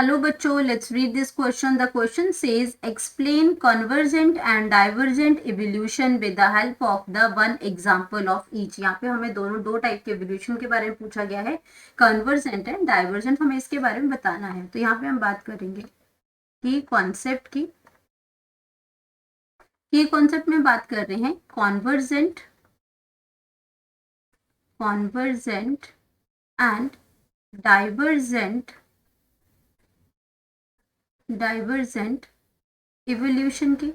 Hello बच्चों, let's read this question. The question says explain convergent and divergent evolution with the help of the one example of each. यहाँ पे हमें दो type के evolution के बारे में पूछा गया है, कन्वर्जेंट एंड डाइवर्जेंट. हमें इसके बारे में बताना है. तो यहाँ पे हम बात करेंगे कि कॉन्सेप्ट की, ये कॉन्सेप्ट में बात कर रहे हैं कॉन्वर्जेंट एंड डाइवर्जेंट इवोल्यूशन की.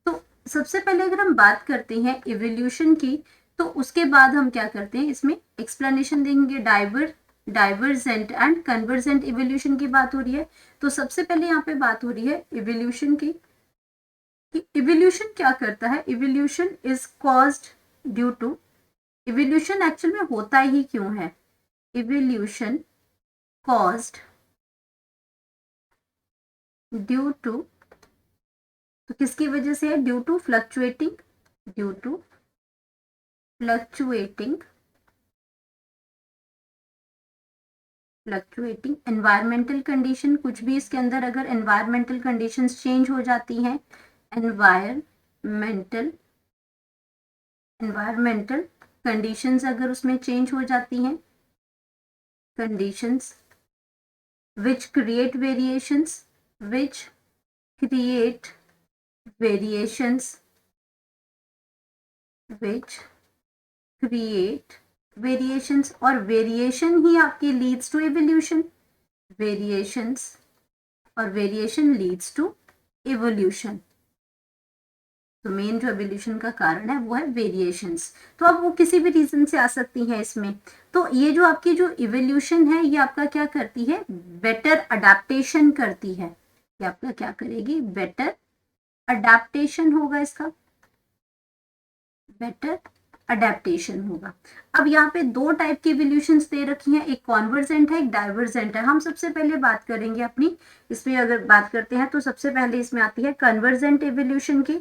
तो सबसे पहले अगर हम बात करते हैं इवोल्यूशन की, तो उसके बाद हम क्या करते हैं, इसमें एक्सप्लेनेशन देंगे. डाइवर्जेंट एंड कन्वर्जेंट इवोल्यूशन की बात हो रही है. तो सबसे पहले यहाँ पे बात हो रही है इवोल्यूशन की, कि इवोल्यूशन क्या करता है. Evolution is caused due to, evolution actual में होता ही क्यों है. इवोल्यूशन कॉज्ड ड्यू टू, तो किसकी वजह से है, due to fluctuating environmental condition. कुछ भी इसके अंदर अगर एनवायरमेंटल कंडीशंस चेंज हो जाती हैं, एनवायरमेंटल कंडीशंस अगर उसमें चेंज हो जाती हैं, कंडीशंस which create variations और वेरिएशन ही आपकी leads to evolution. Variation leads to evolution. तो मेन जो इवोल्यूशन का कारण है वो है वेरिएशंस. तो अब वो किसी भी रीजन से आ सकती है इसमें. तो ये जो आपकी जो इवोल्यूशन है, ये आपका क्या करती है, बेटर अडेप्टेशन करती है. ये आपका क्या करेगी, बेटर अडेप्टेशन होगा, इसका बेटर अडेप्टेशन होगा. अब यहाँ पे दो टाइप की इवोल्यूशंस दे रखी हैं, एक कॉन्वर्जेंट है, एक डाइवर्जेंट है. हम सबसे पहले बात करेंगे अपनी, इसमें अगर बात करते हैं तो सबसे पहले इसमें आती है कन्वर्जेंट इवोल्यूशन की.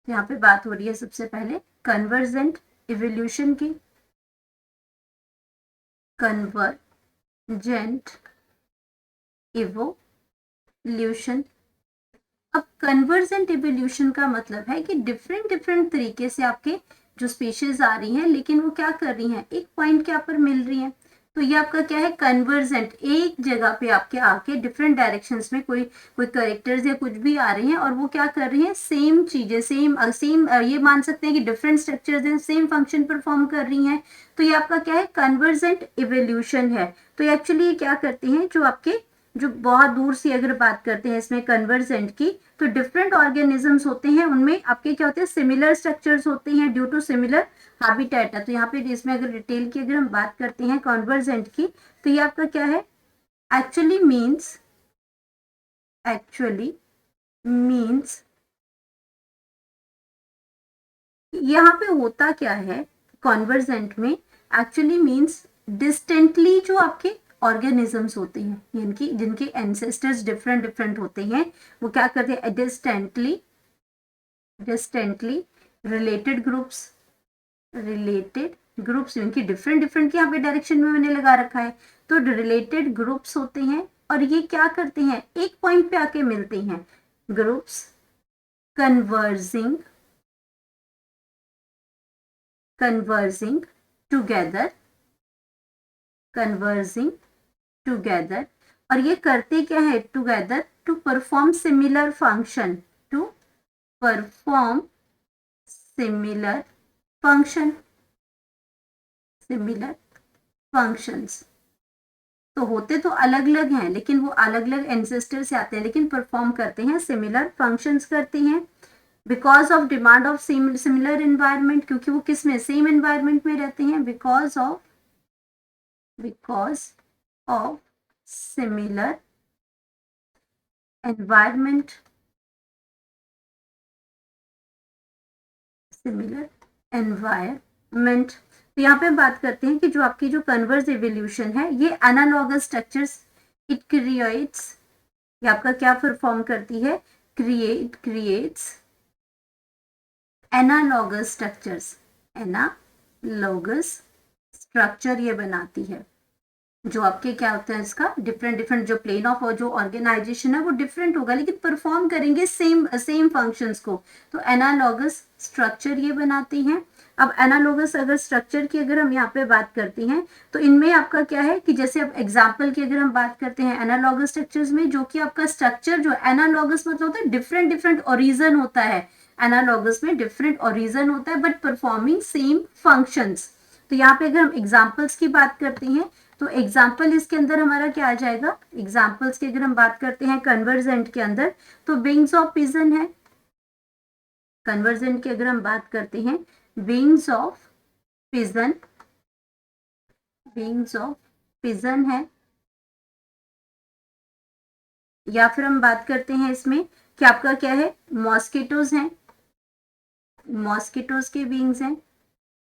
यहाँ पे बात हो रही है सबसे पहले कन्वर्जेंट इवोल्यूशन की. Convergent evolution. अब कन्वर्जेंट इवोल्यूशन का मतलब है कि डिफरेंट तरीके से आपके जो स्पीशीज आ रही हैं, लेकिन वो क्या कर रही हैं, एक पॉइंट के ऊपर मिल रही हैं. तो ये आपका क्या है, कन्वर्जेंट. एक जगह पे आपके आके डिफरेंट डायरेक्शंस में कोई करेक्टर्स या कुछ भी आ रहे हैं, और वो क्या कर रही हैं, सेम चीजें, सेम ये मान सकते हैं कि डिफरेंट स्ट्रक्चर्स हैं, सेम फंक्शन परफॉर्म कर रही हैं. तो ये आपका क्या है, कन्वर्जेंट इवोल्यूशन है. तो एक्चुअली ये क्या करती हैं, जो बहुत दूर से अगर बात करते हैं इसमें कन्वर्जेंट की, तो डिफरेंट ऑर्गेनिजम्स होते हैं, उनमें आपके क्या होते हैं, सिमिलर स्ट्रक्चर्स होते हैं ड्यू टू सिमिलर हैबिटेट है. तो यहाँ पे इसमें अगर डिटेल की अगर हम बात करते हैं कन्वर्जेंट की, तो ये आपका क्या है, एक्चुअली मीन्स यहाँ पे होता क्या है, कन्वर्जेंट में एक्चुअली मीन्स डिस्टेंटली जो आपके ऑर्गेनिजम्स होते हैं, जिनके एंसेस्टर्स डिफरेंट होते हैं, वो क्या करते हैं, डिस्टेंटली रिलेटेड ग्रुप्स इनकी डिफरेंट यहाँ पे डायरेक्शन में मैंने लगा रखा है. तो रिलेटेड ग्रुप्स होते हैं, और ये क्या करते हैं, एक पॉइंट पे आके मिलते हैं. Groups converging together. और ये करते क्या है, together to perform similar functions. तो होते तो अलग अलग हैं, लेकिन वो अलग अलग एंसेस्टर से आते हैं, लेकिन परफॉर्म करते हैं सिमिलर फंक्शंस करते हैं. Because of demand of similar environment, क्योंकि वो किस में, सेम एनवायरमेंट में रहते हैं. बिकॉज ऑफ सिमिलर एनवायरमेंट तो यहाँ पे हम बात करते हैं कि जो आपकी जो कन्वर्स इवोल्यूशन है, ये एनालॉगस स्ट्रक्चर्स इट क्रिएट्स, ये आपका क्या परफॉर्म करती है, क्रिएट्स एनालॉगस स्ट्रक्चर ये बनाती है. जो आपके क्या होता है इसका डिफरेंट डिफरेंट जो प्लेन ऑफ और जो ऑर्गेनाइजेशन है वो डिफरेंट होगा, लेकिन परफॉर्म करेंगे सेम सेम फंक्शंस को। तो एनालॉगस स्ट्रक्चर ये बनाती हैं। अब एनालॉगस अगर स्ट्रक्चर की अगर हम यहाँ पे बात करते हैं तो इनमें आपका क्या है कि जैसे अब एग्जाम्पल की अगर हम बात करते हैं एनालॉगस स्ट्रक्चर्स में, जो कि आपका स्ट्रक्चर जो एनालॉगस मतलब होता है डिफरेंट डिफरेंट ओरिजन होता है, एनालॉगस में डिफरेंट ओरिजन होता है बट परफॉर्मिंग सेम फंक्शंस। तो यहाँ पे अगर हम एग्जाम्पल्स की बात करते हैं तो एग्जाम्पल इसके अंदर हमारा क्या आ जाएगा, एग्जाम्पल्स की अगर हम बात करते हैं कन्वर्जेंट के अंदर तो विंग्स ऑफ पिजन है। कन्वर्जेंट की अगर हम बात करते हैं wings of pigeon, wings of pigeon है। या फिर हम बात करते हैं इसमें कि आपका क्या है मॉस्किटोज हैं, मॉस्किटोज के विंग्स हैं,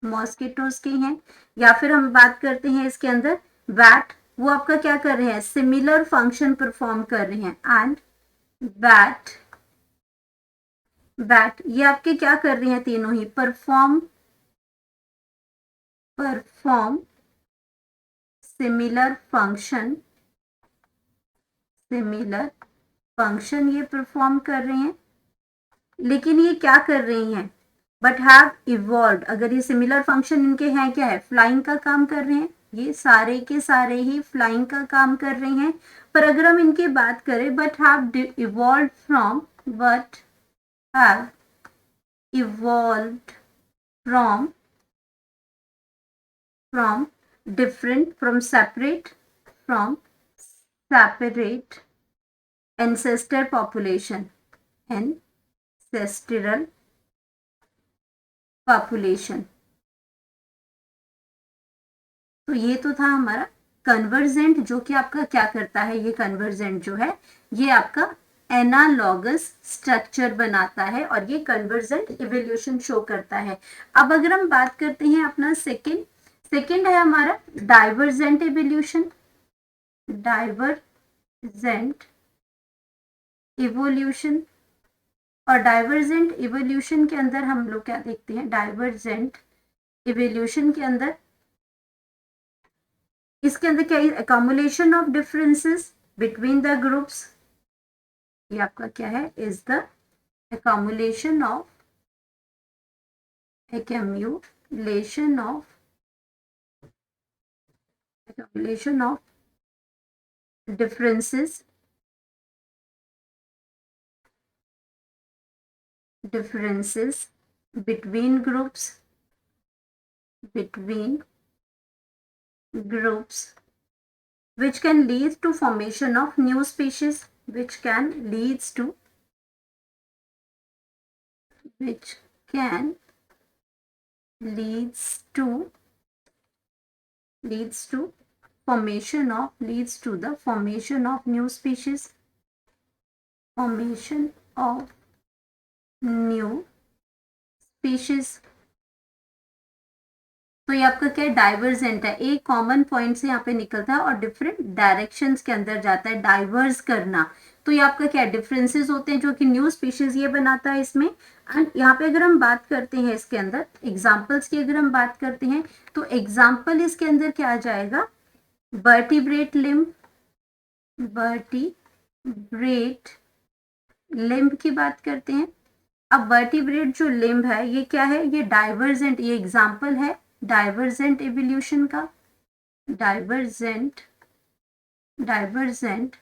मॉस्किटोज के हैं। या फिर हम बात करते हैं इसके अंदर बैट, वो आपका क्या कर रहे हैं सिमिलर फंक्शन परफॉर्म कर रहे हैं। एंड बैट, बैट ये आपके क्या कर रहे हैं तीनों ही perform perform similar function, similar function ये परफॉर्म कर रहे हैं। लेकिन ये क्या कर रही हैं बट हैव इवॉल्व, अगर ये सिमिलर फंक्शन इनके हैं क्या है फ्लाइंग का काम कर रहे हैं, ये सारे के सारे ही फ्लाइंग का काम कर रहे हैं। पर अगर हम इनकी बात करें but have evolve from, but have evolve from, from different, from separate, from separate ancestor population, ancestral population। तो ये तो था हमारा कन्वर्जेंट, जो कि आपका क्या करता है, ये कन्वर्जेंट जो है ये आपका एनालॉगस स्ट्रक्चर बनाता है और ये कन्वर्जेंट इवोल्यूशन शो करता है। अब अगर हम बात करते हैं अपना सेकंड, सेकंड है हमारा डाइवर्जेंट इवोल्यूशन, डाइवर्जेंट इवोल्यूशन। और डाइवर्जेंट इवोल्यूशन के अंदर हम लोग क्या देखते हैं, डाइवर्जेंट इवोल्यूशन के अंदर इसके अंदर क्या है accumulation of differences between the groups, ये आपका क्या है is the accumulation of, accumulation of, accumulation of differences, differences between groups, between groups, which can lead to formation of new species, which can leads to, which can leads to, leads to formation of, leads to the formation of new species, formation of new species। तो ये आपका क्या है divergent है, एक common point से यहाँ पे निकलता है और डिफरेंट डायरेक्शंस के अंदर जाता है, डाइवर्स करना। तो ये आपका क्या डिफरेंसेस होते हैं जो कि न्यू स्पीशीज ये बनाता है इसमें। एंड यहाँ पे अगर हम बात करते हैं इसके अंदर एग्जाम्पल्स की अगर हम बात करते हैं तो एग्जाम्पल इसके अंदर क्या आ जाएगा वर्टिब्रेट लिम्ब, वर्टिब्रेट लिम्ब की बात करते हैं। अब वर्टिब्रेट जो लिम्ब है ये क्या है, ये डाइवर्जेंट, ये एग्जाम्पल है डाइवर्जेंट इवोल्यूशन का, डाइवर्जेंट, डाइवर्जेंट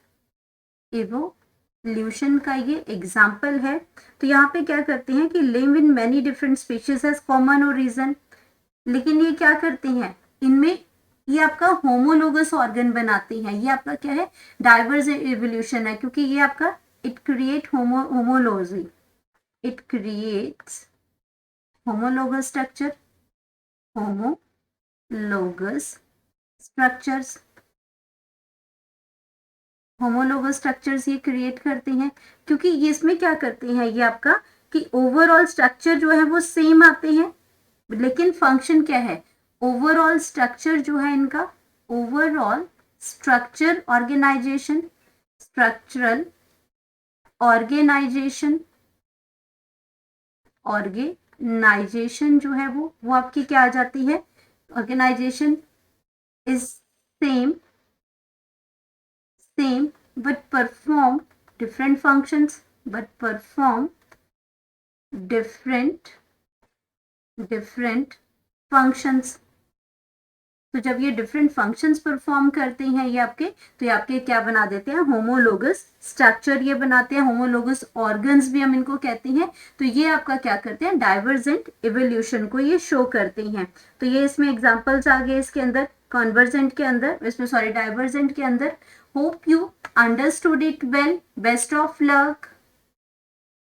इवोल्यूशन का ये एग्जाम्पल है। तो यहाँ पे क्या करते हैं कि live in many different species has common origin, लेकिन ये क्या करते हैं इनमें ये आपका होमोलोगस ऑर्गन बनाते हैं, ये आपका क्या है डाइवर्जेंट इवोल्यूशन है, क्योंकि ये आपका it create homology, it creates homologous structure, homologous structures, homologous structures ये क्रिएट करते हैं क्योंकि ये इसमें क्या करते हैं ये आपका कि ओवरऑल स्ट्रक्चर जो है वो सेम आते हैं, लेकिन फंक्शन क्या है ओवरऑल स्ट्रक्चर जो है इनका, overall structure organisation, structural organisation, organisation जो है वो आपकी क्या आ जाती है organisation is same, same but perform different functions, but perform different functions. तो जब ये डिफरेंट फंक्शंस परफॉर्म करते हैं ये आपके, तो ये आपके क्या बना देते हैं, होमोलोगस स्ट्रक्चर ये बनाते हैं, होमोलोगस ऑर्गन्स भी हम इनको कहते हैं। तो ये आपका क्या करते हैं, डाइवर्जेंट इवोल्यूशन को ये शो करते हैं। तो ये इसमें एग्जांपल्स आ गए इसके अंदर, कन्वर्जेंट के अंदर, इसमें सॉरी डाइवर्जेंट के अंदर। Hope you understood it well, best of luck.